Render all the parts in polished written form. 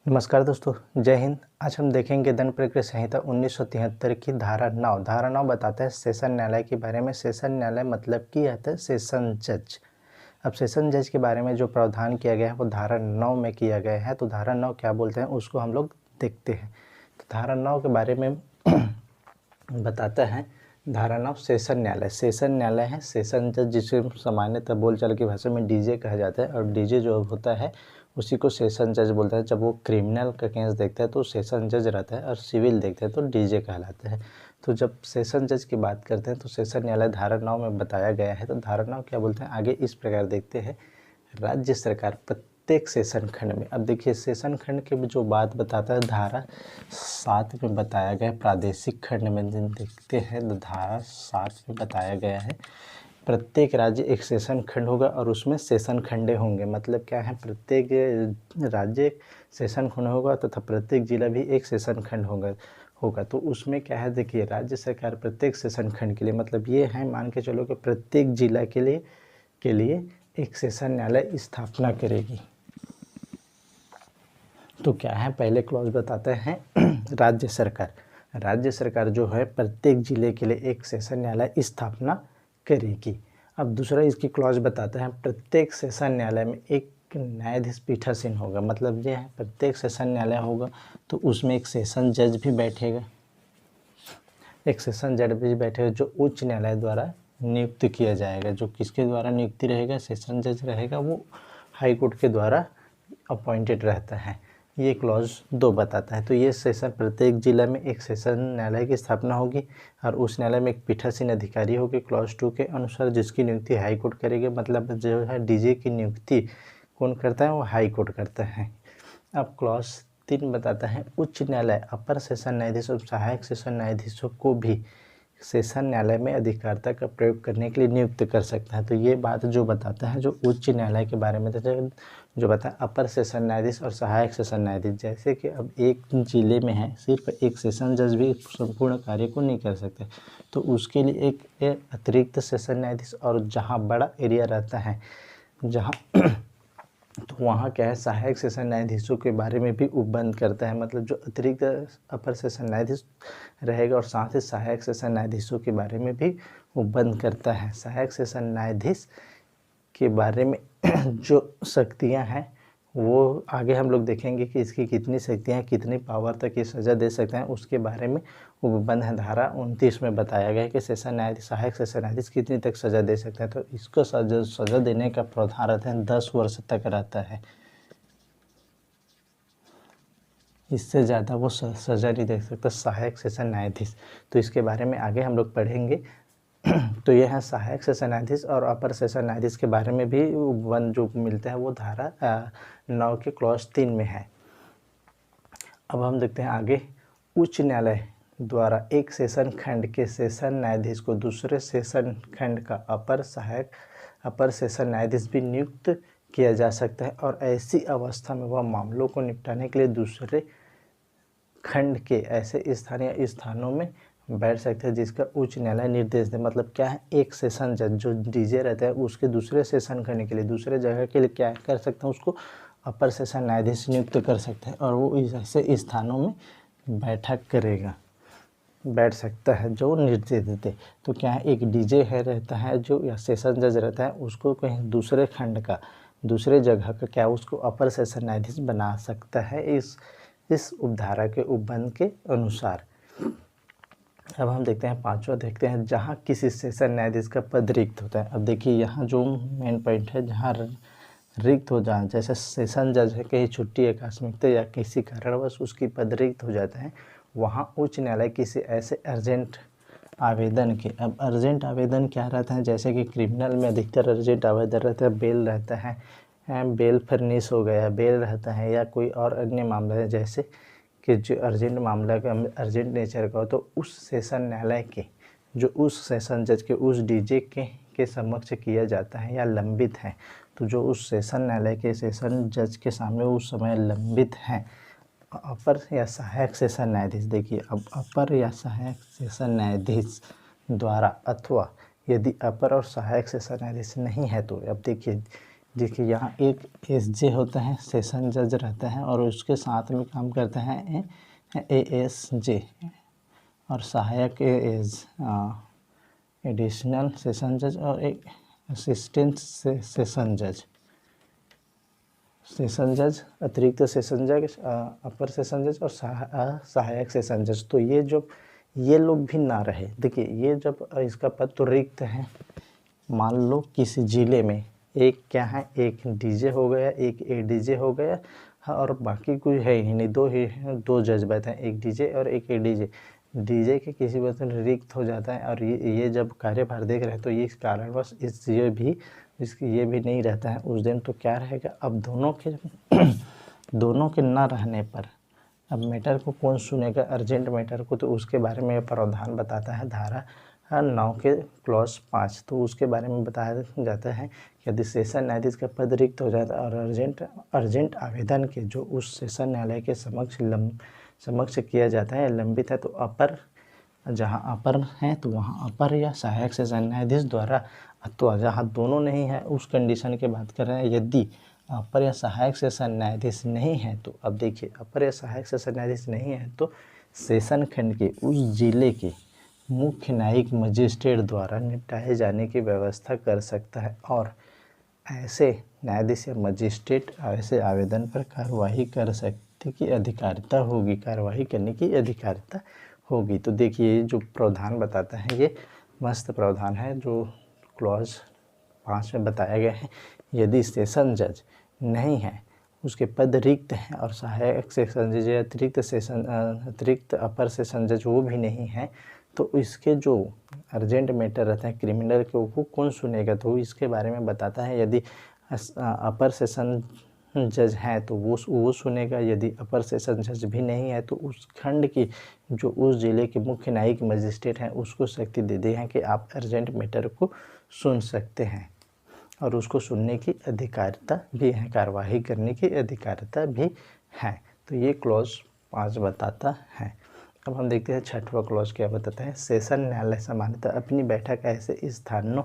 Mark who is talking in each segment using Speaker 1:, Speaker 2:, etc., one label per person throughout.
Speaker 1: नमस्कार दोस्तों, जय हिंद। आज हम देखेंगे दंड प्रक्रिया संहिता 1973 की धारा 9। धारा 9 बताता है सेशन न्यायालय के बारे में। सेशन न्यायालय मतलब कि आता है सेशन जज। अब सेशन जज के बारे में जो प्रावधान किया गया है वो धारा 9 में किया गया है। तो धारा 9 क्या बोलते हैं उसको हम लोग देखते हैं। तो धारा 9 के बारे में बताता है धारा 9 सेशन न्यायालय। सेशन न्यायालय है सेशन जज, जिसे सामान्यतः बोलचाल की भाषा में डीजे कहा जाता है। और डीजे जो होता है उसी को सेशन जज बोलता है। जब वो क्रिमिनल का केस देखता है तो सेशन जज रहता है, और सिविल देखते हैं तो डीजे कहलाता है। तो जब सेशन जज की बात करते हैं तो सेशन न्यायालय धारा 9 में बताया गया है। तो धारा 9 क्या बोलते हैं आगे इस प्रकार देखते हैं। राज्य सरकार प्रत्येक सेशन खंड में, अब देखिए सेशन खंड के जो बात बताता है धारा 7 में बताया गया है। प्रादेशिक खंड में देखते हैं तो धारा 7 में बताया गया है प्रत्येक राज्य एक सेशन खंड होगा और उसमें सेशन खंडे होंगे। मतलब क्या है, प्रत्येक राज्य एक सेशन खंड होगा तथा प्रत्येक जिला भी एक सेशन खंड होगा। तो उसमें क्या है, देखिए राज्य सरकार प्रत्येक सेशन खंड के लिए, मतलब ये है मान के चलो कि प्रत्येक जिला के लिए एक सेशन न्यायालय स्थापना करेगी। तो क्या है, पहले क्लॉज बताते हैं राज्य सरकार जो है प्रत्येक जिले के लिए एक सेशन न्यायालय स्थापना करेगी। अब दूसरा इसकी क्लॉज बताता है प्रत्येक सेशन न्यायालय में एक न्यायाधीश पीठासीन होगा। मतलब ये है प्रत्येक सेशन न्यायालय होगा तो उसमें एक सेशन जज भी बैठेगा। एक सेशन जज भी बैठेगा जो उच्च न्यायालय द्वारा नियुक्त किया जाएगा। जो किसके द्वारा नियुक्ति रहेगा, सेशन जज रहेगा, वो हाई कोर्ट के द्वारा अपॉइंटेड रहता है। ये क्लॉज 2 बताता है। तो ये सेशन प्रत्येक जिला में एक सेशन न्यायालय की स्थापना होगी और उस न्यायालय में एक पीठासीन अधिकारी होगी क्लॉज 2 के अनुसार, जिसकी नियुक्ति हाई कोर्ट करेगी। मतलब जो है डीजे की नियुक्ति कौन करता है, वो हाई कोर्ट करता है। अब क्लॉज 3 बताता है उच्च न्यायालय अपर सेशन न्यायाधीश और सहायक सेशन न्यायाधीशों को भी सेशन न्यायालय में अधिकारिता का प्रयोग करने के लिए नियुक्त कर सकता है। तो ये बात जो बताता है जो उच्च न्यायालय के बारे में जो बताया अपर सेशन न्यायाधीश और सहायक सेशन न्यायाधीश, जैसे कि अब एक जिले में है सिर्फ एक सेशन जज भी संपूर्ण कार्य को नहीं कर सकते, तो उसके लिए एक अतिरिक्त सेशन न्यायाधीश, और जहाँ बड़ा एरिया रहता है जहाँ तो वहाँ क्या है सहायक सेशन न्यायाधीशों के बारे में भी उपबंध करता है। मतलब जो अतिरिक्त अपर सेशन न्यायाधीश रहेगा और साथ ही सहायक सेशन न्यायाधीशों के बारे में भी उपबंध करता है। सहायक सेशन न्यायाधीश के बारे में जो शक्तियाँ हैं वो आगे हम लोग देखेंगे कि इसकी कितनी शक्तियाँ हैं, कितनी पावर तक ये सज़ा दे सकते हैं, उसके बारे में उपबंध है। धारा 29 में बताया गया है कि सेशन न्यायाधीश सहायक सेशन न्यायाधीश कितनी तक सज़ा दे सकते हैं। तो इसको सज़ा देने का प्रावधान रहता है 10 वर्ष तक रहता है, इससे ज़्यादा वो सज़ा नहीं दे सकता सहायक सेशन न्यायाधीश। तो इसके बारे में आगे हम लोग पढ़ेंगे। तो ये है सहायक सेशन न्यायाधीश और अपर सेशन न्यायाधीश के बारे में भी वन जो मिलता है वो धारा 9 के क्लॉज 3 में है। अब हम देखते हैं आगे। उच्च न्यायालय द्वारा एक सेशन खंड के सेशन न्यायाधीश को दूसरे सेशन खंड का अपर सेशन न्यायाधीश भी नियुक्त किया जा सकता है, और ऐसी अवस्था में वह मामलों को निपटाने के लिए दूसरे खंड के ऐसे स्थानीय स्थानों में बैठ सकते हैं जिसका उच्च न्यायालय निर्देश दे। मतलब क्या है, एक सेशन जज जो डीजे रहता है उसके दूसरे सेशन खंड के लिए दूसरे जगह के लिए क्या कर सकते हैं, उसको अपर सेशन न्यायाधीश नियुक्त कर सकते हैं और वो ऐसे स्थानों में बैठ सकता है जो निर्देश देते। तो क्या है, एक डीजे है रहता है जो या सेशन जज रहता है, उसको कहीं दूसरे खंड का दूसरे जगह का क्या उसको अपर सेशन न्यायाधीश बना सकता है इस उपधारा के उपबंध के अनुसार। अब हम देखते हैं पांचवा, देखते हैं जहाँ किसी सेशन न्यायाधीश का पद रिक्त होता है। अब देखिए यहाँ जो मेन पॉइंट है, जहाँ रिक्त हो जाए, जैसे सेशन जज है कहीं छुट्टी आकस्मिकता या किसी कारणवश उसकी पद रिक्त हो जाता है, वहाँ उच्च न्यायालय किसी ऐसे अर्जेंट आवेदन के, अब अर्जेंट आवेदन क्या रहता है, जैसे कि क्रिमिनल में अधिकतर अर्जेंट आवेदन रहता है, बेल रहता है, बेल फर्निश हो गया, बेल रहता है, या कोई और अन्य मामला है जैसे कि जो अर्जेंट मामला का अर्जेंट नेचर का हो, तो उस सेशन न्यायालय के जो उस सेशन जज के उस डीजे के समक्ष किया जाता है या लंबित है, तो जो उस सेशन न्यायालय के सेशन जज के सामने उस समय लंबित हैं अपर या सहायक सेशन न्यायाधीश। देखिए अब अपर या सहायक सेशन न्यायाधीश द्वारा, अथवा यदि अपर और सहायक सेशन न्यायाधीश नहीं है तो अब देखिए देखिए यहाँ एक एसजे होता है, सेशन जज रहता है, और उसके साथ में काम करते हैं एएसजे और सहायक एएस, एडिशनल सेशन जज और एक असिस्टेंट सेशन जज। सेशन जज, अतिरिक्त सेशन जज, अपर सेशन जज और सहायक सेशन जज। तो ये लोग भी ना रहे। देखिए ये जब इसका पद तो रिक्त है, मान लो किसी ज़िले में एक क्या है, एक डीजे हो गया, एक एडीजे हो गया, हाँ, और बाकी कोई है ही नहीं, दो जज बैठे हैं, एक डीजे और एक एडीजे। डीजे के किसी वजह से रिक्त हो जाता है और ये जब कार्यभार देख रहे हैं तो ये कारणवश ये भी नहीं रहता है उस दिन। तो क्या रहेगा, अब दोनों के ना रहने पर अब मैटर को कौन सुनेगा, अर्जेंट मैटर को, तो उसके बारे में प्रावधान बताता है धारा 9 के क्लॉज 5। तो उसके बारे में बताया जाता है कि यदि सेशन न्यायाधीश का पद रिक्त हो जाता है और अर्जेंट आवेदन के जो उस सेशन न्यायालय के समक्ष किया जाता है लंबित है, तो जहाँ अपर है तो वहाँ अपर या सहायक सेशन न्यायाधीश द्वारा, तो जहाँ दोनों नहीं है उस कंडीशन की बात कर रहे हैं। यदि अपर या सहायक सेशन न्यायाधीश नहीं है तो अब देखिए, अपर या सहायक सेशन न्यायाधीश नहीं है तो सेशन खंड के उस जिले के मुख्य न्यायिक मजिस्ट्रेट द्वारा निपटाए जाने की व्यवस्था कर सकता है। और ऐसे न्यायाधीश या मजिस्ट्रेट ऐसे आवेदन पर कार्रवाई कर सकते की अधिकारिता होगी, कार्रवाई करने की अधिकारिता होगी। तो देखिए जो प्रावधान बताता है ये मस्त प्रावधान है जो क्लॉज 5 में बताया गया है। यदि सेशन जज नहीं है, उसके पद रिक्त हैं और सहायक सेशन जज या अतिरिक्त अपर सेशन जज वो भी नहीं है, तो इसके जो अर्जेंट मैटर रहते हैं क्रिमिनल के, वो कौन सुनेगा, तो इसके बारे में बताता है। यदि अपर सेशन जज हैं तो वो सुनेगा, यदि अपर सेशन जज भी नहीं है तो उस खंड की जो उस जिले के मुख्य न्यायिक मजिस्ट्रेट हैं उसको शक्ति दे दी है कि आप अर्जेंट मैटर को सुन सकते हैं और उसको सुनने की अधिकारिता भी है, कार्यवाही करने की अधिकारिता भी है। तो ये क्लॉज 5 बताता है। अब हम देखते हैं 6वां क्लॉज क्या बताता है। सेशन न्यायालय सामान्यतः अपनी बैठक ऐसे स्थानों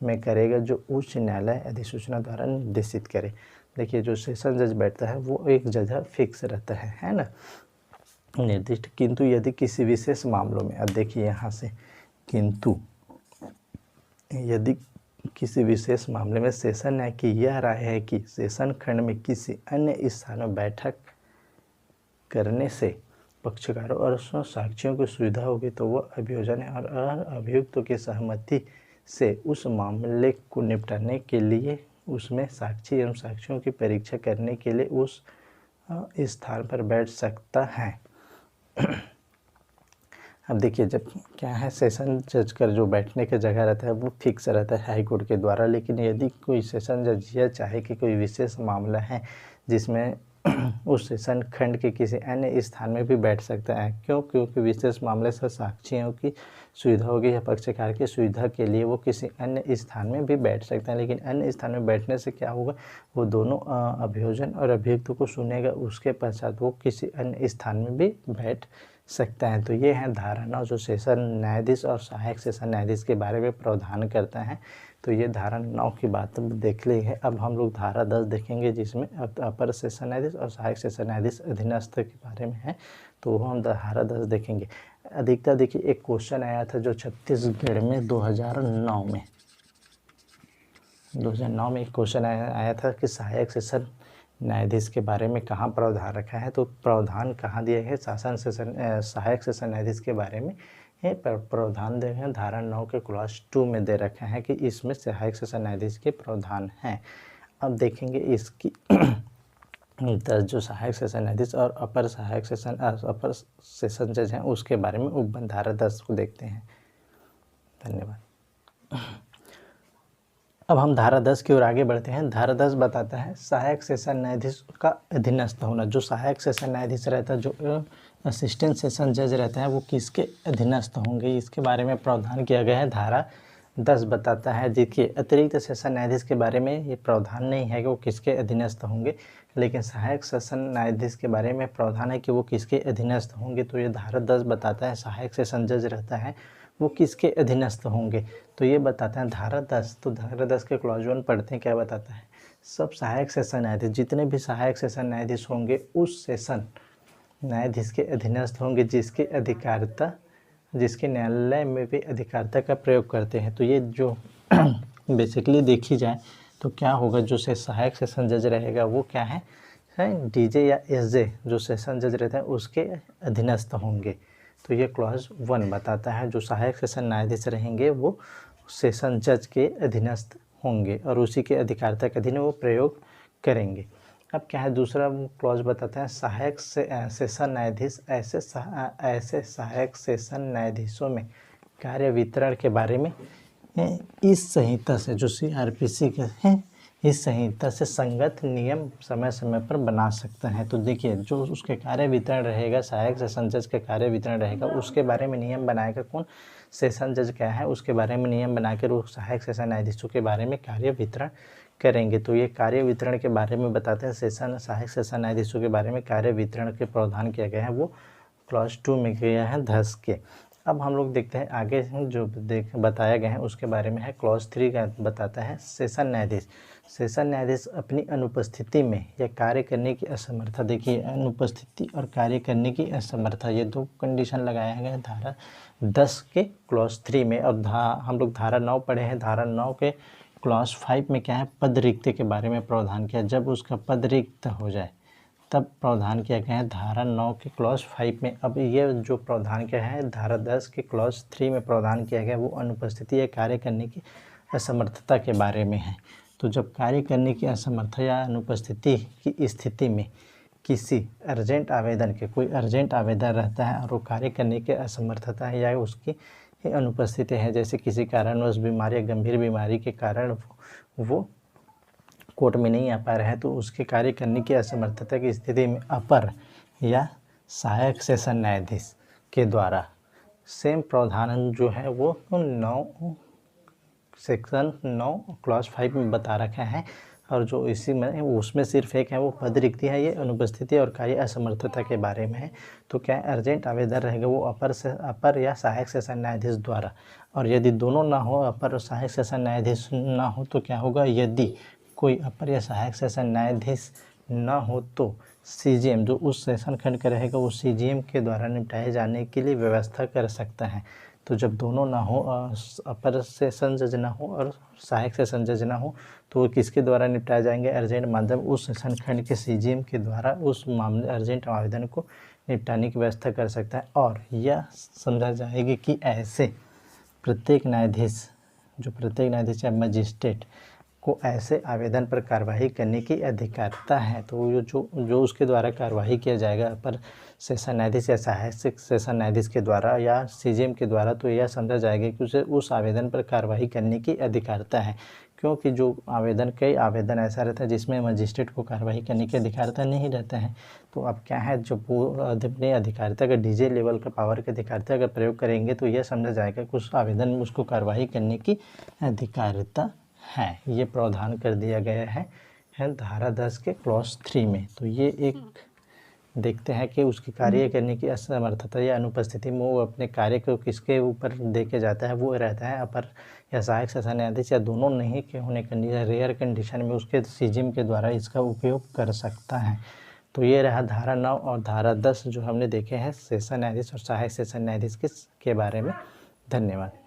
Speaker 1: में करेगा जो उच्च न्यायालय अधिसूचना द्वारा निर्देशित करे। देखिए जो सेशन जज बैठता है वो एक जगह फिक्स रहता है ना, निर्दिष्ट। किंतु यदि किसी विशेष मामलों में, अब देखिए यहाँ से, किंतु यदि किसी विशेष मामले में सेशन न्याय की यह राय है कि सेशन खंड में किसी अन्य स्थान में बैठक करने से पक्षकारों और साक्षियों की सुविधा होगी तो वह अभियोजन और अभियुक्तों की सहमति से उस मामले को निपटाने के लिए उसमें साक्षी एवं साक्षियों की परीक्षा करने के लिए उस स्थान पर बैठ सकता है। अब देखिए जब क्या है, सेशन जज का जो बैठने का जगह रहता है वो फिक्स रहता है हाई कोर्ट के द्वारा, लेकिन यदि कोई सेशन जज यह चाहे कि कोई विशेष मामला है जिसमें उस सेशन खंड के किसी अन्य स्थान में भी बैठ सकता है, क्योंकि विशेष मामले से साक्षियों की सुविधा होगी या पक्षकार की सुविधा के लिए वो किसी अन्य स्थान में भी बैठ सकता है। लेकिन अन्य स्थान में बैठने से क्या होगा, वो दोनों अभियोजन और अभियुक्त को सुनेगा, उसके पश्चात वो किसी अन्य स्थान में भी बैठ सकता है। तो ये है धारा 9 जो सेशन न्यायाधीश और सहायक सेशन न्यायाधीश के बारे में प्रावधान करता है। तो ये धारा 9 की बात देख ली है। अब हम लोग धारा 10 देखेंगे जिसमें अपर सेशन न्यायाधीश और सहायक सेशन न्यायाधीश अधीनस्थ के बारे में है, तो वो हम धारा 10 देखेंगे। अधिकता देखिए एक क्वेश्चन आया था जो छत्तीसगढ़ में 2009 में एक क्वेश्चन आया था कि सहायक सेशन न्यायाधीश के बारे में कहाँ प्रावधान रखा है, तो प्रावधान कहाँ दिया है, सहायक सेशन न्यायाधीश के बारे में प्रावधान दे हैं धारा 9 के क्लॉज 2 में दे रखा है कि इसमें सहायक सेशन न्यायाधीश के प्रावधान हैं। अब देखेंगे इसकी 10 जो सहायक सेशन न्यायाधीश और अपर सेशन जज हैं उसके बारे में उपबंध धारा 10 को देखते हैं। धन्यवाद। अब हम धारा 10 की ओर आगे बढ़ते हैं। धारा 10 बताता है सहायक सेशन न्यायाधीश का अधीनस्थ होना। जो सहायक सेशन न्यायाधीश रहता है, जो असिस्टेंट सेशन जज रहता है, वो किसके अधीनस्थ होंगे, इसके बारे में प्रावधान किया गया है। धारा 10 बताता है, देखिए अतिरिक्त सेशन न्यायाधीश के बारे में ये प्रावधान नहीं है कि वो किसके अधीनस्थ होंगे, लेकिन सहायक सेशन न्यायाधीश के बारे में प्रावधान है कि वो किसके अधीनस्थ होंगे। तो ये धारा 10 बताता है सहायक सेशन जज रहता है वो किसके अधीनस्थ होंगे, तो ये बताते हैं धारा 10। तो धारा 10 के क्लॉज 1 पढ़ते हैं, क्या बताता है, सब सहायक सेशन न्यायाधीश, जितने भी सहायक सेशन न्यायाधीश होंगे उस सेशन न्यायाधीश के अधीनस्थ होंगे जिसके न्यायालय में भी अधिकारिता का प्रयोग करते हैं। तो ये जो बेसिकली देखी जाए तो क्या होगा, जो से सहायक सेशन जज रहेगा वो क्या है डीजे या एसजे जो सेशन जज रहते हैं उसके अधीनस्थ होंगे। तो ये क्लॉज 1 बताता है जो सहायक सेशन न्यायाधीश रहेंगे वो सेशन जज के अधीनस्थ होंगे और उसी के अधिकारिता के अधीन वो प्रयोग करेंगे। अब क्या है दूसरा क्लॉज बताते हैं सहायक सेशन न्यायाधीश ऐसे सहायक सेशन न्यायाधीशों में कार्य वितरण के बारे में इस संहिता से जो CRPC के हैं इस संहिता से संगत नियम समय समय पर बना सकते हैं। तो देखिए जो उसके कार्य वितरण रहेगा सहायक सेशन जज के कार्य वितरण रहेगा उसके बारे में नियम बनाएगा कौन, सेशन जज क्या है उसके बारे में नियम बनाकर वो सहायक सेशन न्यायाधीशों के बारे में कार्य वितरण करेंगे। तो ये कार्य वितरण के बारे में बताते हैं सहायक सेशन न्यायाधीशों के बारे में कार्य वितरण के प्रावधान किया गया है वो क्लॉज 2 में किया है 10 के। अब हम लोग देखते हैं आगे जो बताया गया है उसके बारे में है क्लॉज 3 का बताता है सेशन न्यायाधीश अपनी अनुपस्थिति में या कार्य करने की असमर्थता, देखिए अनुपस्थिति और कार्य करने की असमर्थता ये दो कंडीशन लगाया गया है धारा 10 के क्लॉज 3 में। और हम लोग धारा 9 पढ़े हैं, धारा 9 के क्लॉज 5 में क्या है पद रिक्त के बारे में प्रावधान किया, जब उसका पद रिक्त हो जाए तब प्रावधान किया गया है धारा 9 के क्लॉज 5 में। अब ये जो प्रावधान किया है धारा 10 के क्लॉज 3 में प्रावधान किया गया वो अनुपस्थिति या कार्य करने की असमर्थता के बारे में है। तो जब कार्य करने की असमर्थता या अनुपस्थिति की स्थिति में किसी अर्जेंट आवेदन के कोई अर्जेंट आवेदन रहता है और वो कार्य करने की असमर्थता है या उसकी अनुपस्थिति है, जैसे किसी कारणवश बीमारी या गंभीर बीमारी के कारण वो कोर्ट में नहीं आ पा रहा है, तो उसके कार्य करने की असमर्थता की स्थिति में अपर या सहायक सेशन न्यायाधीश के द्वारा सेम प्रावधान जो है वो 9 सेक्शन 9 क्लॉज 5 में बता रखा है। और जो इसी में उसमें सिर्फ एक है वो पद रिक्ति है, ये अनुपस्थिति और कार्य असमर्थता के बारे में है। तो क्या अर्जेंट आवेदन रहेगा वो अपर या सहायक सेशन न्यायाधीश द्वारा, और यदि दोनों ना हो अपर और सहायक सेशन न्यायाधीश ना हो तो क्या होगा, यदि कोई अपर या सहायक सेशन न्यायाधीश ना हो तो CJM जो उस सेशन खंड का रहेगा वो CJM के द्वारा निपटाए जाने के लिए व्यवस्था कर सकता है। तो जब दोनों ना हो अपर सेशन जज ना हो और सहायक सेशन जज ना हो तो वो किसके द्वारा निपटाए जाएंगे, अर्जेंट माध्यम उस सेशन खंड के CJM के द्वारा उस मामले अर्जेंट आवेदन को निपटाने की व्यवस्था कर सकता है। और यह समझा जाएगी कि ऐसे प्रत्येक न्यायाधीश या मजिस्ट्रेट को ऐसे आवेदन पर कार्रवाई करने की अधिकारिता है। तो जो उसके द्वारा कार्रवाई किया जाएगा अपर सेशन न्यायाधीश या सहायक सेशन न्यायाधीश के द्वारा या CJM के द्वारा, तो यह समझा जाएगा कि उसे उस आवेदन पर कार्रवाई करने की अधिकारिता है। क्योंकि जो कई आवेदन ऐसा रहता है जिसमें मजिस्ट्रेट को कार्रवाई करने की अधिकारिता नहीं रहता है। तो अब क्या है जब वो अपनी अधिकारिता का DJ लेवल का पावर की अधिकारिता का प्रयोग करेंगे तो यह समझा जाएगा कि उस आवेदन में उसको कार्रवाई करने की अधिकारिता है। ये प्रावधान कर दिया गया है धारा 10 के क्लॉज 3 में। तो ये एक देखते हैं कि उसकी कार्य करने की असमर्थता या अनुपस्थिति में वो अपने कार्य को किसके ऊपर देके जाता है, वो रहता है अपर या सहायक सेशन न्यायाधीश या दोनों नहीं के होने कंडीशन रेयर कंडीशन में उसके CJM के द्वारा इसका उपयोग कर सकता है। तो ये रहा धारा 9 और धारा 10 जो हमने देखे हैं सेशन न्यायाधीश और सहायक सेशन न्यायाधीश के बारे में। धन्यवाद।